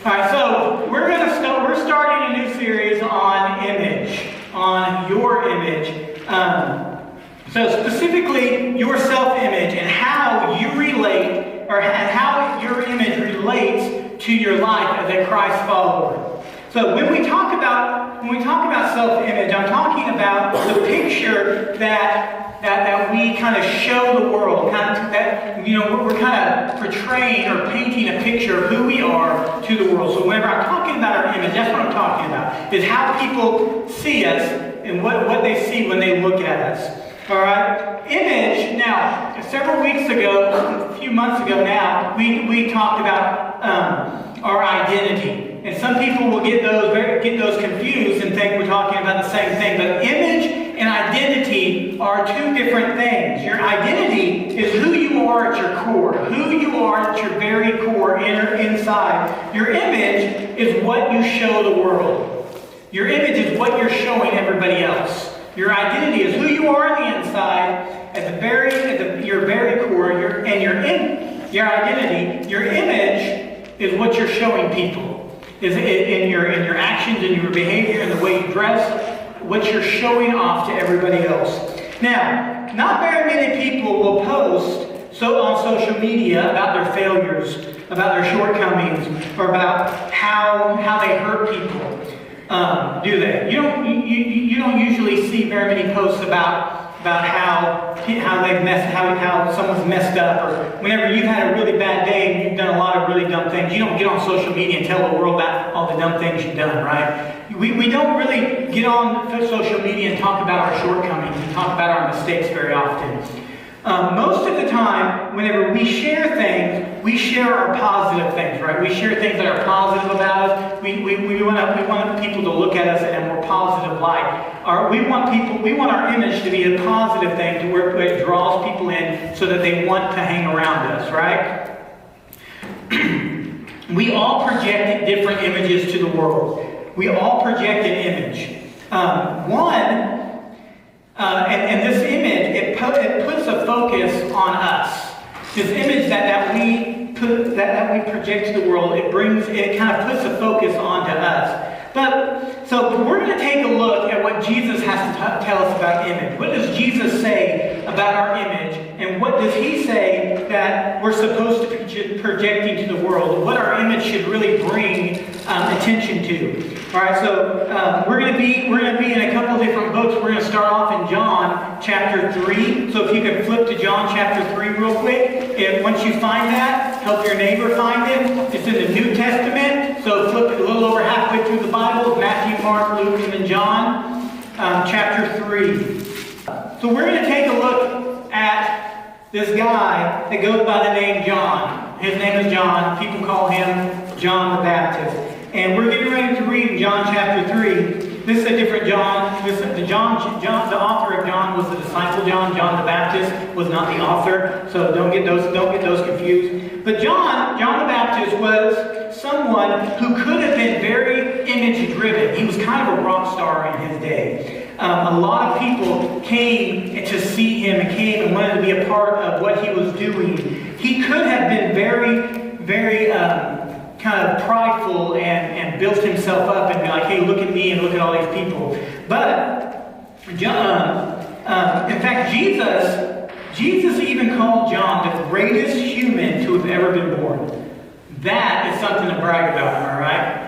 All right, so we're starting a new series on image, on your image. So specifically your self-image and how you relate, or how your image relates to your life as a Christ follower. So when we talk about self-image, I'm talking about the picture that we kind of show the world, we're kind of portraying or painting a picture of who we are to the world. So whenever I'm talking about our image, that's what I'm talking about, is how people see us and what they see when they look at us. All right? Image, now, several weeks ago, a few months ago now, we talked about our identity. And some people will get those confused and think we're talking about the same thing. But image and identity are two different things. Your identity is who you are at your core, who you are at your very core, inside. Your image is what you show the world. Your image is what you're showing everybody else. Your identity is who you are on the inside, your very core, your identity. Your image is what you're showing people. Is in your actions and your behavior and the way you dress, what you're showing off to everybody else. Now, not very many people will post on social media about their failures, about their shortcomings, or about how they hurt people. Do they? You don't usually see very many posts about how someone's messed up, or whenever you've had a really bad day and you've done a lot of really dumb things. You don't get on social media and tell the world about all the dumb things you've done, right? We don't really get on social media and talk about our shortcomings and talk about our mistakes very often. Most of the time, whenever we share things, we share our positive things, right? We share things that are positive about us. We want people to look at us in a more positive light. We want our image to be a positive thing, to where it draws people in so that they want to hang around us, right? We all project different images to the world. We all project an image. And this image, it puts a focus on us. This image that we project to the world, it kind of puts a focus onto us. So we're going to take a look at what Jesus has to tell us about image. What does Jesus say about our image? And what does he say that we're supposed to be projecting to the world? What our image should really bring attention to. All right, so we're going to be in a couple of different books. We're going to start off in John chapter 3. So if you could flip to John chapter 3 real quick. And once you find that, help your neighbor find it. It's in the New Testament. So flip it a little over halfway through the Bible. Matthew, Mark, Luke, and then John chapter 3. So we're going to take a look at this guy that goes by the name John. His name is John. People call him John the Baptist. And we're getting ready to read John chapter 3. This is a different John. The author of John was the disciple John. John the Baptist was not the author. So don't get those confused. But John the Baptist was someone who could have been very image driven. He was kind of a rock star in his day. A lot of people came to see him and came and wanted to be a part of what he was doing. He could have been very, very kind of prideful and built himself up and be like, hey, look at me and look at all these people. But John, in fact, Jesus even called John the greatest human to have ever been born. That is something to brag about, am I right?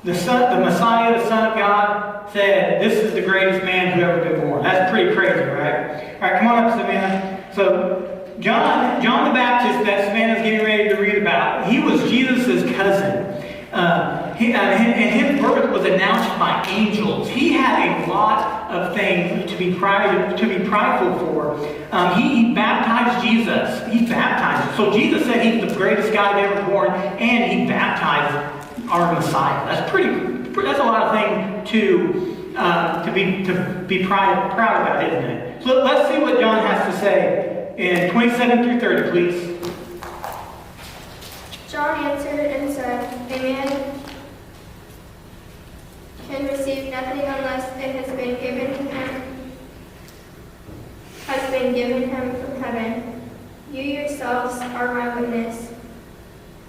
The Messiah, the Son of God, said, this is the greatest man who ever been born. That's pretty crazy, right? All right, come on up, Savannah. So, John the Baptist, that Savannah's getting ready to read about, he was Jesus' cousin. And his birth was announced by angels. He had a lot of things to be prideful for. He baptized Jesus. He baptized him. So Jesus said he's the greatest guy ever born, and he baptized our Messiah. That's a lot of things to be proud about, isn't it? So let's see what John has to say in 27 through 30, please. John answered and said, a man can receive nothing unless it has been given him from heaven. You yourselves are my witness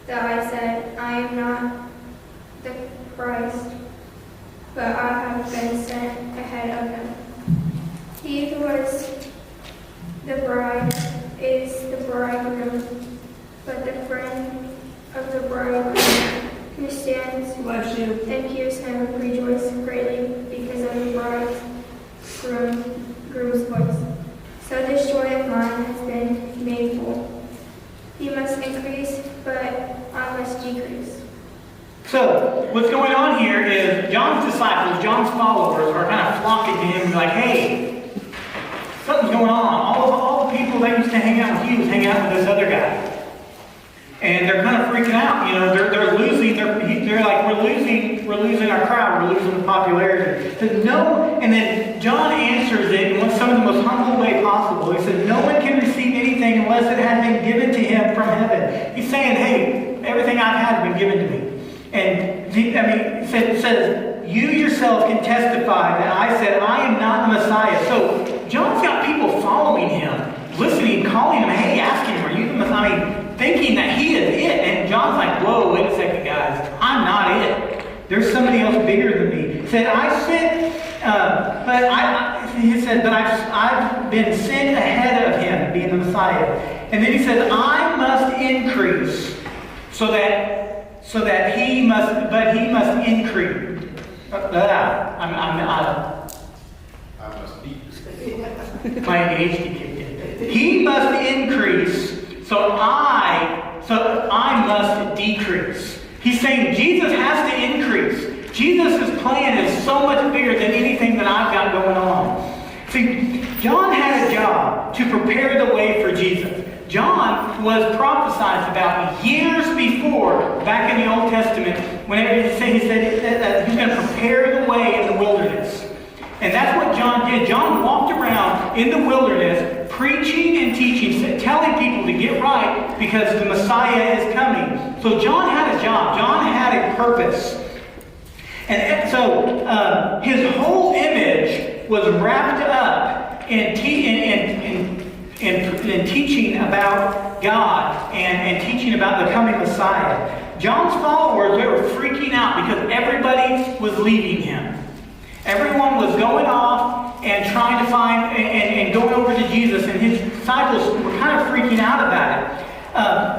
that I said, I am not the Christ, but I have been sent ahead of him. He who is the bride is the bridegroom, but the friend of the bridegroom who stands and hears him rejoice greatly because of the bridegroom's voice. So this joy of mine has been made full. He must increase, but I must decrease. So, what's going on here is John's disciples, John's followers are kind of flocking to him and like, hey, something's going on. All the people that used to hang out with you was hanging out with this other guy. And they're kind of freaking out, you know, they're losing, they're like, we're losing our crowd, we're losing the popularity. He said, no, and then John answers it in some of the most humble way possible. He said, no one can receive anything unless it has been given to him from heaven. He's saying, hey, everything I've had has been given to me. And it says, you yourself can testify that I said, I am not the Messiah. So John's got people following him, listening, calling him, hey, asking him, are you the Messiah? Thinking that he is it. And John's like, whoa, wait a second, guys. I'm not it. There's somebody else bigger than me. He said, but I've been sent ahead of him, being the Messiah. And then he says, I must increase so that he must increase. I must be. My ADHD kicked in. He must increase, so I must decrease. He's saying Jesus has to increase. Jesus' plan is so much bigger than anything that I've got going on. See, John had a job to prepare the way for Jesus. John was prophesied about years before, back in the Old Testament, whenever he said he's going to prepare the way in the wilderness. And that's what John did. John walked around in the wilderness, preaching and teaching, telling people to get right because the Messiah is coming. So John had a job. John had a purpose. And so his whole image was wrapped up in teaching about God and teaching about the coming Messiah. John's followers, they were freaking out because everybody was leaving him. Everyone was going off and trying to find and going over to Jesus, and his disciples were kind of freaking out about it.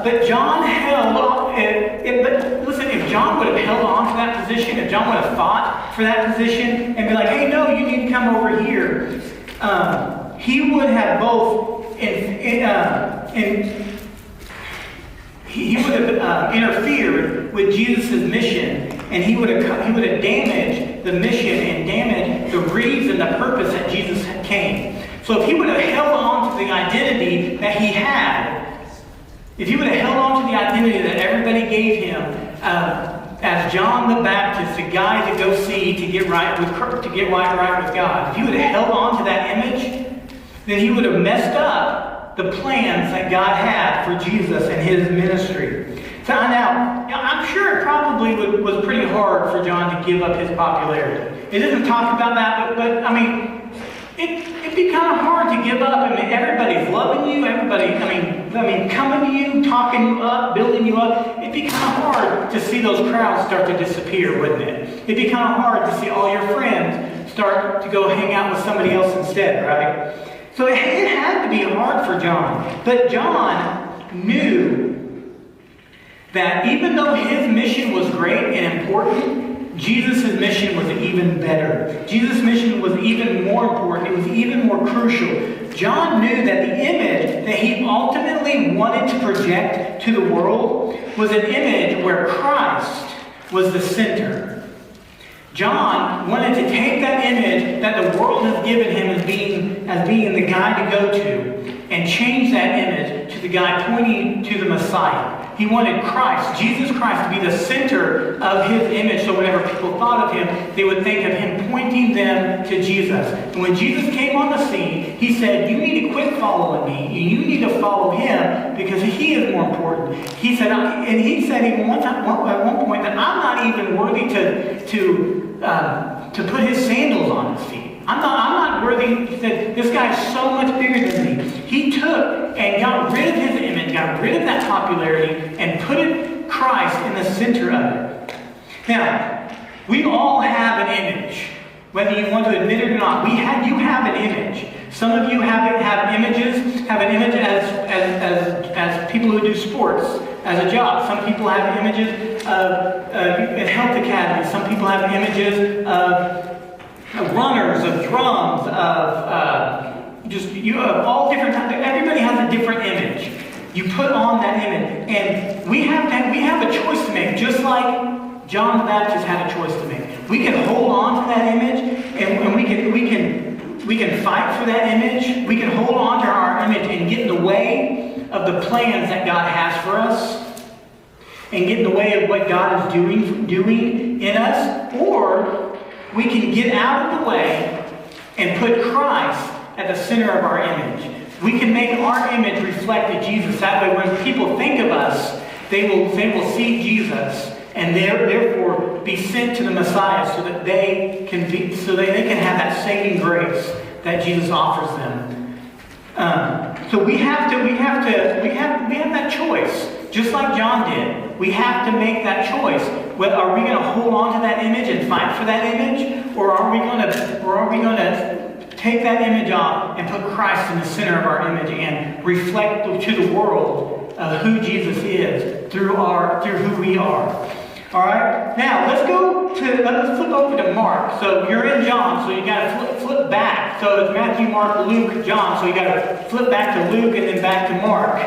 But John held on. But listen, if John would have held on to that position, if John would have fought for that position and be like, hey, no, you need to come over here, he would have both he would have interfered with Jesus' mission, and he would have damaged the mission and damaged the reason, the purpose that Jesus came. So if he would have held on to the identity that he had, if he would have held on to the identity that everybody gave him as John the Baptist, the guy to go see to get right with God, if he would have held on to that image, then he would have messed up the plans that God had for Jesus and his ministry. So now, I'm sure it probably was pretty hard for John to give up his popularity. It doesn't talk about that, but I mean, it'd be kind of hard to give up. I mean, everybody's loving you. Everybody, coming to you, talking you up, building you up. It'd be kind of hard to see those crowds start to disappear, wouldn't it? It'd be kind of hard to see all your friends start to go hang out with somebody else instead, right? So it had to be hard for John. But John knew that even though his mission was great and important, Jesus' mission was even better. Jesus' mission was even more important. It was even more crucial. John knew that the image that he ultimately wanted to project to the world was an image where Christ was the center. John wanted to take that image that the world has given him as being the guy to go to and change that image to the guy pointing to the Messiah. He wanted Christ, Jesus Christ, to be the center of his image, so whenever people thought of him, they would think of him pointing them to Jesus. And when Jesus came on the scene, he said, you need to quit following me. You need to follow him because he is more important. He said even at one point that I'm not even worthy to put his sandals on his feet. I'm not worthy. He said, this guy's so much bigger than me. He took and got rid of his image, got rid of that popularity, and put Christ in the center of it. Now, we all have an image. Whether you want to admit it or not, you have an image. Some of you have an image as people who do sports, as a job. Some people have images of in health academies. Some people have images of runners, of drums, of all different types. Everybody has a different image. You put on that image, and we have a choice to make, just like John the Baptist had a choice to make. We can hold on to that image, and we can fight for that image. We can hold on to our image and get in the way of the plans that God has for us, and get in the way of what God is doing in us, or we can get out of the way and put Christ at the center of our image. We can make our image reflect Jesus. That way, when people think of us, they will see Jesus, and therefore be sent to the Messiah, so that they can have that saving grace that Jesus offers them. So we have that choice, just like John did. We have to make that choice. Are we going to hold on to that image and fight for that image, or are we going to take that image off and put Christ in the center of our image and reflect to the world who Jesus is through who we are? All right. Now let's flip over to Mark. So you're in John, so you got to flip back. So it's Matthew, Mark, Luke, John. So you got to flip back to Luke and then back to Mark.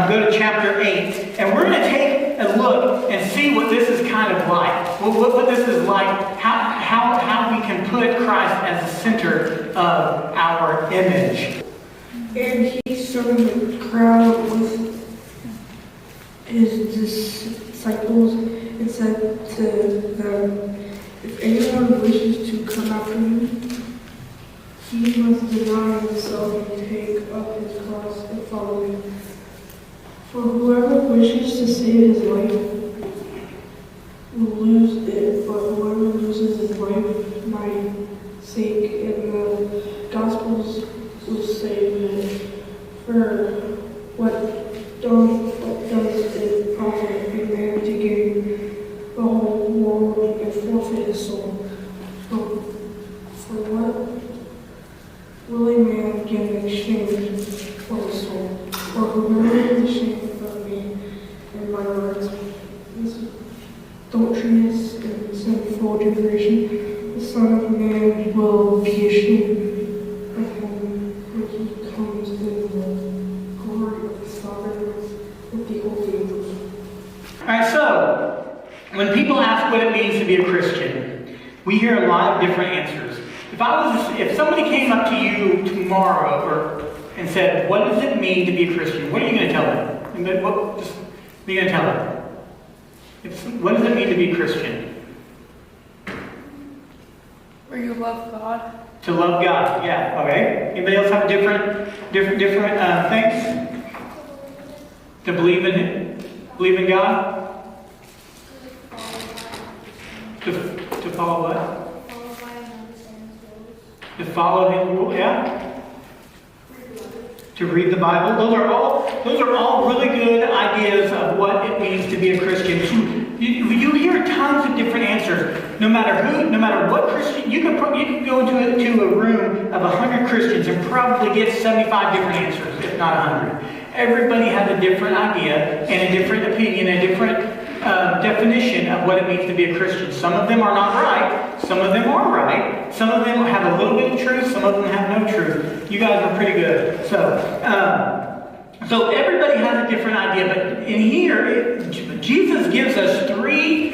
Go to chapter 8, and we're going to take a look and see what this is kind of like. What this is like. How we can put Christ as the center of our image. And he surrounded the crowd with his disciples and said to them, "If anyone wishes to come after me, he must deny himself and take up his cross and follow me. For whoever wishes to save his life will lose it, but whoever loses his life for my sake and the Gospels will save it. For what does it profit a man to gain the whole world and forfeit his soul? For what will a man give in exchange for his soul? For whoever is ashamed of me and my words, this adulterous and sinful generation, the Son of Man will be ashamed of him when he comes in the glory of his Father with the holy angels." All right. So when people ask what it means to be a Christian, we hear a lot of different answers. If somebody came up to you tomorrow and said, "What does it mean to be a Christian?" What are you going to tell them? What are you going to tell them? What does it mean to be a Christian? Where you love God. To love God, yeah. Okay. Anybody else have different things? To believe in God. To follow what? To follow His rule, yeah. To read the Bible. Those are all really good ideas of what it means to be a Christian. You hear tons of different answers. No matter what Christian, you can go into a room of 100 Christians and probably get 75 different answers, if not 100. Everybody has a different idea and a different opinion, a different definition of what it means to be a Christian. Some of them are not right. Some of them are right. Some of them have a little bit of truth. Some of them have no truth. You guys are pretty good. So everybody has a different idea. But in here, Jesus gives us three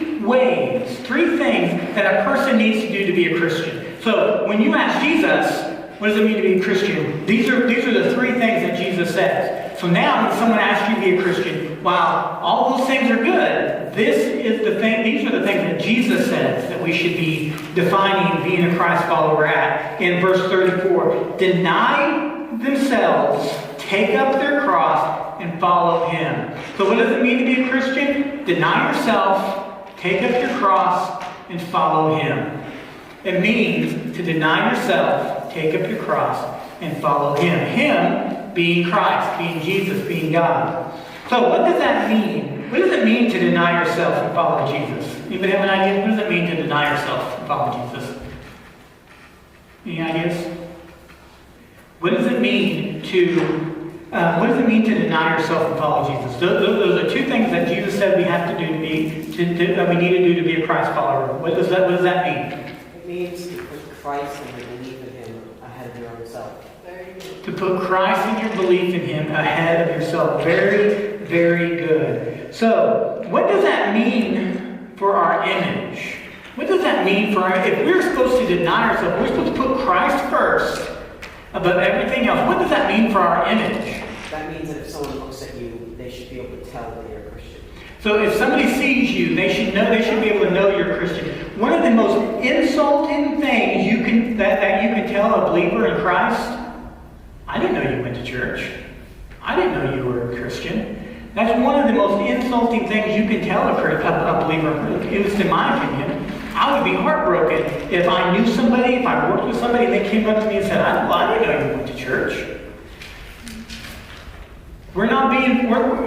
things that a person needs to do to be a Christian. So when you ask Jesus, what does it mean to be a Christian? These are the three things that Jesus says. So now when someone asks you to be a Christian, wow, all those things are good. These are the things that Jesus says that we should be defining being a Christ follower at. In verse 34, deny themselves, take up their cross, and follow Him. So what does it mean to be a Christian? Deny yourself, take up your cross, and follow Him. It means to deny yourself, take up your cross, and follow Him. Him being Christ, being Jesus, being God. So what does that mean? What does it mean to deny yourself and follow Jesus? Anybody have an idea? What does it mean to deny yourself and follow Jesus? Any ideas? What does it mean to deny yourself and follow Jesus? Those are two things that Jesus said we have to do that we need to do to be a Christ follower. What does that mean? It means to put Christ and your belief in Him ahead of your own self. To put Christ and your belief in Him ahead of yourself. Very, very good. So, what does that mean for our image? What does that mean for if we're supposed to deny ourselves, we're supposed to put Christ first above everything else. What does that mean for our image? That means that if someone looks at you, they should be able to tell that you're a Christian. So if somebody sees you, they should be able to know you're a Christian. One of the most insulting things that you can tell a believer in Christ, I didn't know you went to church. I didn't know you were a Christian. That's one of the most insulting things you can tell a believer, at least in my opinion. I would be heartbroken if I knew somebody, if I worked with somebody, and they came up to me and said, I didn't know you went to church.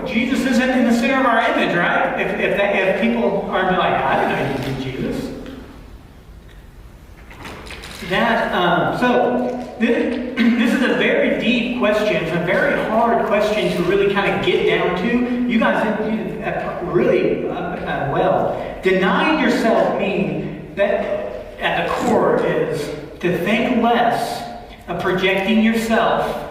Jesus isn't in the center of our image, right? If people are like, I didn't know you did Jesus. This is a very deep question. It's a very hard question to really kind of get down to. You guys did really well. Denying yourself means that at the core is to think less of projecting yourself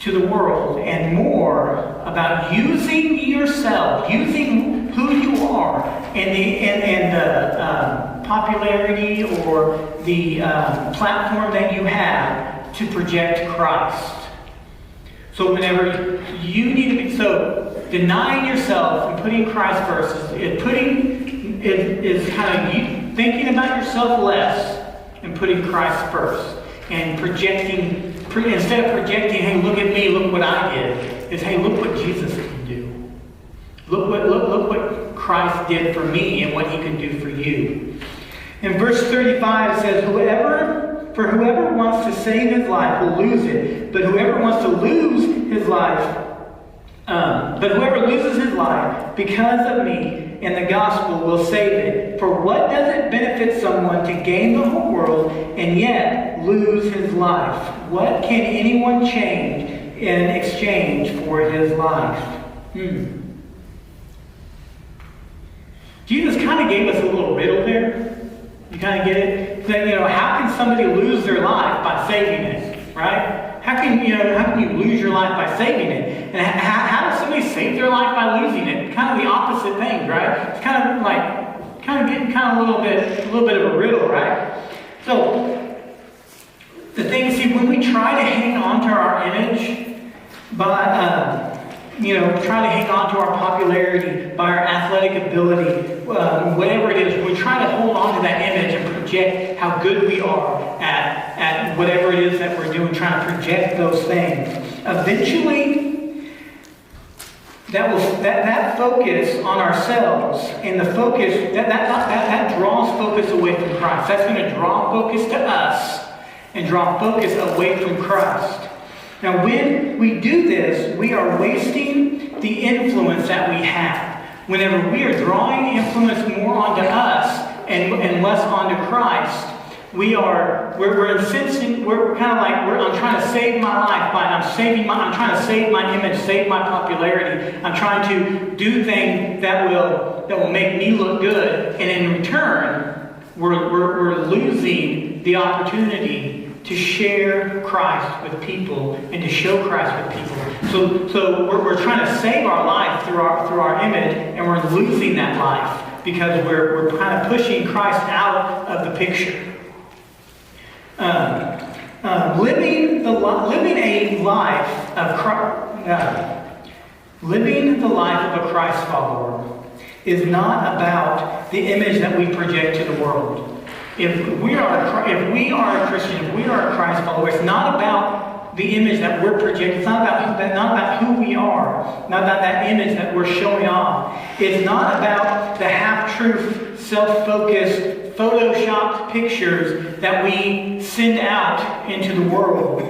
to the world and more about using yourself, using who you are and the popularity or the platform that you have to project Christ. So whenever you need to be, so denying yourself and putting Christ first is kind of thinking about yourself less and putting Christ first and projecting. Instead of projecting, hey, look at me, look what I did, is hey, look what Jesus can do. Look what Christ did for me and what He can do for you. In verse 35 it says, whoever wants to save his life will lose it, but whoever wants to lose his life, but whoever loses his life because of me and the gospel will save it. For what does it benefit someone to gain the whole world and yet lose his life? What can anyone change in exchange for his life? Jesus kind of gave us a little riddle there. You kind of get it? That, how can somebody lose their life by saving it? Right? How can you lose your life by saving it? And how does somebody save their life by losing it? Kind of the opposite thing, right? It's kind of getting a little bit of a riddle, right? So the thing is, see, when we try to hang on to our image by try to hang on to our popularity, by our athletic ability, whatever it is, we try to hold on to that image and project how good we are at whatever it is that we're doing, trying to project those things. Eventually, that focus on ourselves and the focus, that draws focus away from Christ. That's going to draw focus to us and draw focus away from Christ. Now, when we do this, we are wasting the influence that we have. Whenever we are drawing influence more onto us and less onto Christ, we're kind of like I'm trying to save my life I'm trying to save my image, save my popularity. I'm trying to do things that will make me look good, and in return, we're losing the opportunity to share Christ with people and to show Christ with people. So we're trying to save our life through our image, and we're losing that life because we're kind of pushing Christ out of the picture. Living the life of a Christ follower is not about the image that we project to the world. If we are a Christian, if we are a Christ follower, it's not about the image that we're projecting. It's not about who we are. Not about that image that we're showing off. It's not about the half-truth, self-focused, photoshopped pictures that we send out into the world.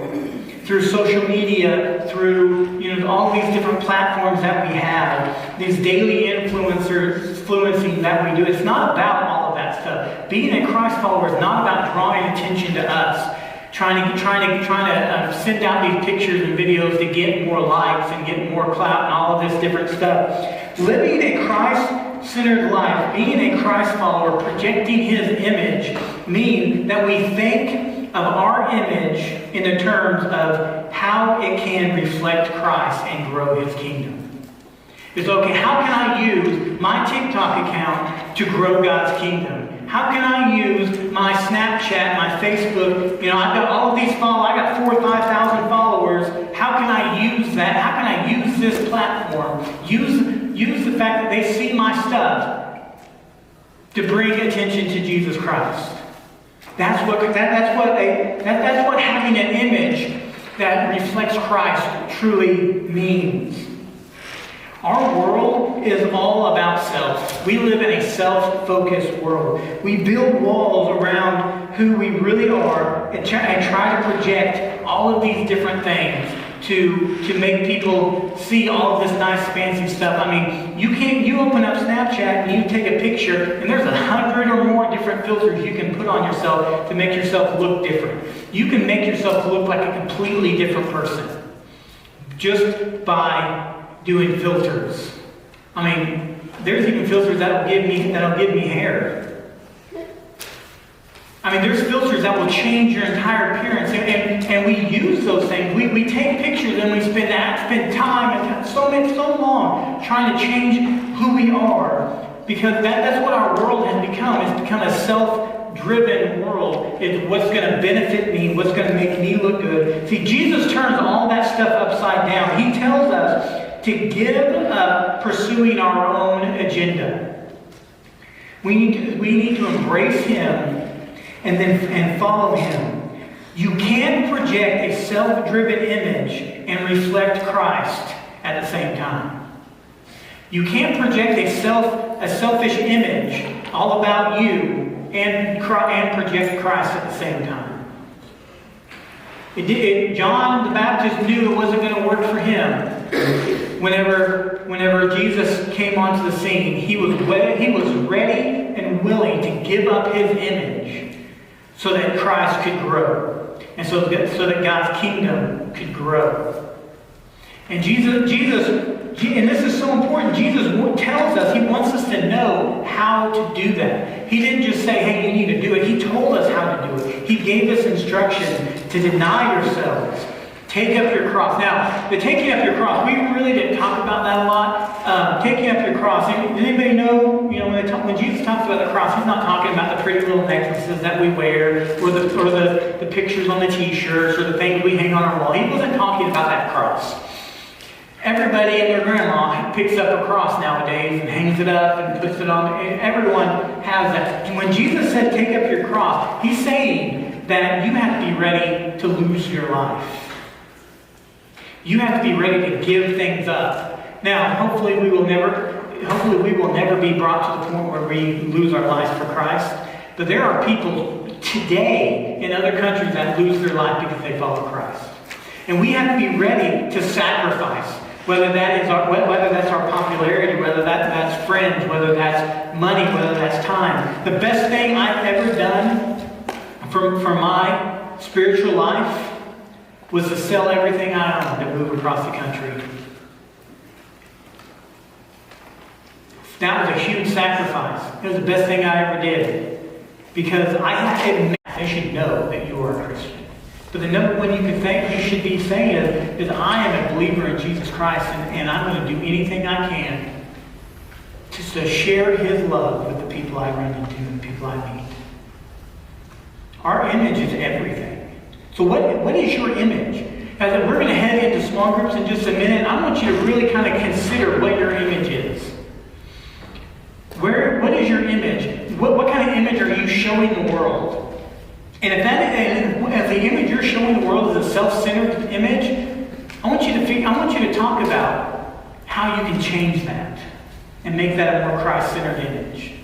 through social media, through all these different platforms that we have, these daily influencing that we do. It's not about all of that stuff. Being a Christ follower is not about drawing attention to us, trying to send out these pictures and videos to get more likes and get more clout and all of this different stuff. Living a Christ-centered life, being a Christ follower, projecting His image, mean that we think of our image in the terms of how it can reflect Christ and grow His kingdom. It's okay, how can I use my TikTok account to grow God's kingdom? How can I use my Snapchat, my Facebook? I've got all of these followers. I got 4,000 or 5,000 followers. How can I use that? How can I use this platform? Use the fact that they see my stuff to bring attention to Jesus Christ. That's what having an image that reflects Christ truly means. Our world is all about self. We live in a self-focused world. We build walls around who we really are and try to project all of these different things to make people see all of this nice fancy stuff. I mean, you open up Snapchat and you take a picture and there's 100 or more different filters you can put on yourself to make yourself look different. You can make yourself look like a completely different person just by doing filters. I mean, there's even filters that'll give me hair. I mean, there's filters that will change your entire appearance, and we use those things. We take pictures and we spend time and so long trying to change who we are, because that's what our world has become. It's become a self-driven world. It's what's going to benefit me, what's going to make me look good. See, Jesus turns all that stuff upside down. He tells us to give up pursuing our own agenda. We need to embrace Him and follow Him. You can't project a self-driven image and reflect Christ at the same time. You can't project a selfish image all about you and project Christ at the same time. John the Baptist knew it wasn't going to work for him. Whenever Jesus came onto the scene, he was ready and willing to give up his image so that Christ could grow, and so that God's kingdom could grow. And Jesus, and this is so important, Jesus tells us, He wants us to know how to do that. He didn't just say, hey, you need to do it. He told us how to do it. He gave us instructions to deny yourselves. Take up your cross. Now, the taking up your cross, we really didn't talk about that a lot. Taking up your cross. Does anybody know, when Jesus talks about the cross, He's not talking about the pretty little necklaces that we wear, or the pictures on the t-shirts, or the things we hang on our wall. He wasn't talking about that cross. Everybody and their grandma picks up a cross nowadays and hangs it up and puts it on. Everyone has that. And when Jesus said, take up your cross, He's saying that you have to be ready to lose your life. You have to be ready to give things up. Now, hopefully we will never be brought to the point where we lose our lives for Christ. But there are people today in other countries that lose their life because they follow Christ. And we have to be ready to sacrifice, whether that's our popularity, whether that's friends, whether that's money, whether that's time. The best thing I've ever done for my spiritual life was to sell everything I owned and move across the country. That was a huge sacrifice. It was the best thing I ever did. Because I should know that you are a Christian. But the number one you should be saying is I am a believer in Jesus Christ, and I'm going to do anything I can to share His love with the people I run into and the people I meet. Our image is everything. So what is your image? As we're going to head into small groups in just a minute, I want you to really kind of consider what your image is. What is your image? What kind of image are you showing the world? And if the image you're showing the world is a self-centered image, I want you to talk about how you can change that and make that a more Christ-centered image.